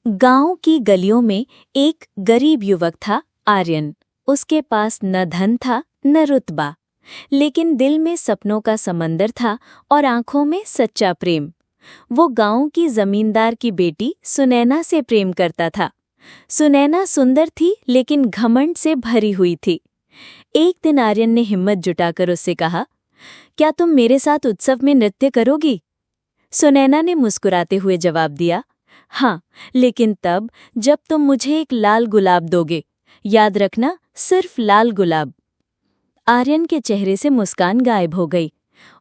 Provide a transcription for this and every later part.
गांव की गलियों में एक गरीब युवक था, आर्यन। उसके पास न धन था न रुतबा, लेकिन दिल में सपनों का समंदर था और आंखों में सच्चा प्रेम। वो गांव की जमींदार की बेटी सुनैना से प्रेम करता था। सुनैना सुंदर थी लेकिन घमंड से भरी हुई थी। एक दिन आर्यन ने हिम्मत जुटाकर उससे कहा, क्या तुम मेरे साथ उत्सव में नृत्य करोगी? सुनैना ने मुस्कुराते हुए जवाब दिया, हाँ, लेकिन तब जब तुम मुझे एक लाल गुलाब दोगे। याद रखना, सिर्फ लाल गुलाब। आर्यन के चेहरे से मुस्कान गायब हो गई।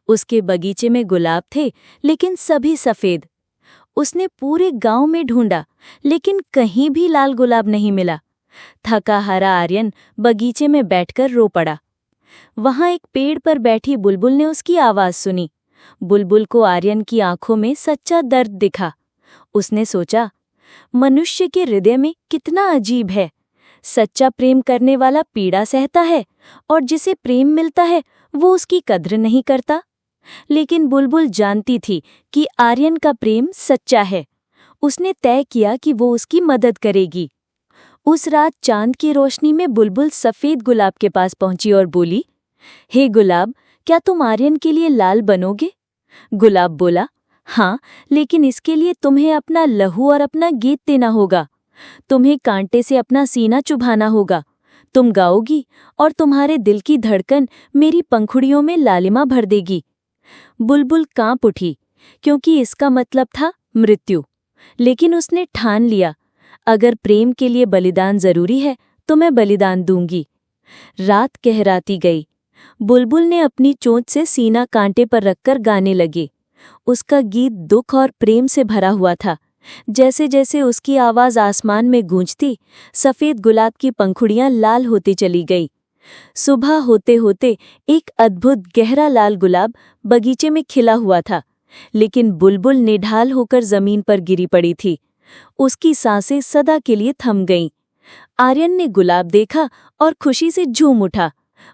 उसके बगीचे में गुलाब थे, लेकिन सभी सफेद। उसने पूरे गांव में ढूंढा, लेकिन कहीं भी लाल गुलाब नहीं मिला। थका हारा आर्यन बगीचे में बैठकर रो पड़ा। वहां एक पेड़ पर बैठी बुलबुल ने उसकी आवाज सुनी। बुलबुल को आर्यन की आंखों में सच्चा दर्द दिखा। उसने सोचा, मनुष्य के हृदय में कितना अजीब है। सच्चा प्रेम करने वाला पीड़ा सहता है और जिसे प्रेम मिलता है वो उसकी कद्र नहीं करता। लेकिन बुलबुल जानती थी कि आर्यन का प्रेम सच्चा है। उसने तय किया कि वो उसकी मदद करेगी। उस रात चांद की रोशनी में बुलबुल सफेद गुलाब के पास पहुंची और बोली, हे गुलाब, क्या तुम आर्यन के लिए लाल बनोगे? गुलाब बोला, हाँ, लेकिन इसके लिए तुम्हें अपना लहू और अपना गीत देना होगा। तुम्हें कांटे से अपना सीना चुभाना होगा। तुम गाओगी और तुम्हारे दिल की धड़कन मेरी पंखुड़ियों में लालिमा भर देगी। बुलबुल कांप उठी, क्योंकि इसका मतलब था मृत्यु। लेकिन उसने ठान लिया, अगर प्रेम के लिए बलिदान जरूरी है तो मैं बलिदान दूंगी। रात गहराती गई। बुलबुल ने अपनी चोंच से सीना कांटे पर रखकर गाने लगे। उसका गीत दुख और प्रेम से भरा हुआ था। जैसे जैसे उसकी आवाज आसमान में गूंजती, सफेद गुलाब की पंखुड़ियां लाल होती चली गई। सुबह होते होते एक अद्भुत गहरा लाल गुलाब बगीचे में खिला हुआ था, लेकिन बुलबुल निढाल होकर जमीन पर गिरी पड़ी थी। उसकी सांसें सदा के लिए थम गईं। आर्यन ने गुलाब देखा और खुशी से झूम उठा।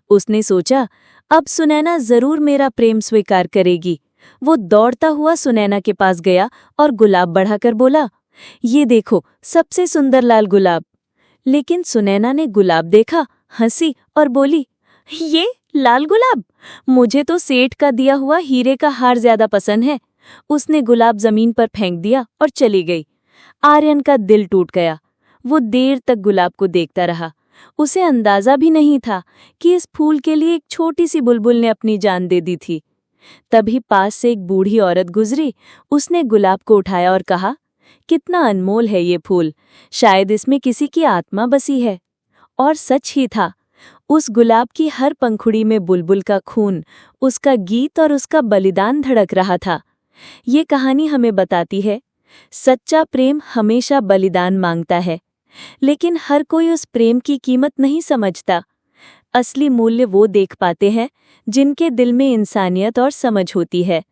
उसने सोचा, अब सुनैना जरूर मेरा प्रेम स्वीकार करेगी। वो दौड़ता हुआ सुनैना के पास गया और गुलाब बढ़ाकर बोला, ये देखो, सबसे सुंदर लाल गुलाब। लेकिन सुनैना ने गुलाब देखा, हंसी और बोली, ये लाल गुलाब? मुझे तो सेठ का दिया हुआ हीरे का हार ज्यादा पसंद है। उसने गुलाब जमीन पर फेंक दिया और चली गई। आर्यन का दिल टूट गया। वो देर तक गुलाब को देखता रहा। उसे अंदाजा भी नहीं था कि इस फूल के लिए एक छोटी सी बुलबुल ने अपनी जान दे दी थी। तभी पास से एक बूढ़ी औरत गुजरी। उसने गुलाब को उठाया और कहा, कितना अनमोल है ये फूल, शायद इसमें किसी की आत्मा बसी है। और सच ही था। उस गुलाब की हर पंखुड़ी में बुलबुल का खून, उसका गीत और उसका बलिदान धड़क रहा था। ये कहानी हमें बताती है, सच्चा प्रेम हमेशा बलिदान मांगता है, लेकिन हर कोई उस प्रेम की कीमत नहीं समझता। असली मूल्य वो देख पाते हैं जिनके दिल में इंसानियत और समझ होती है।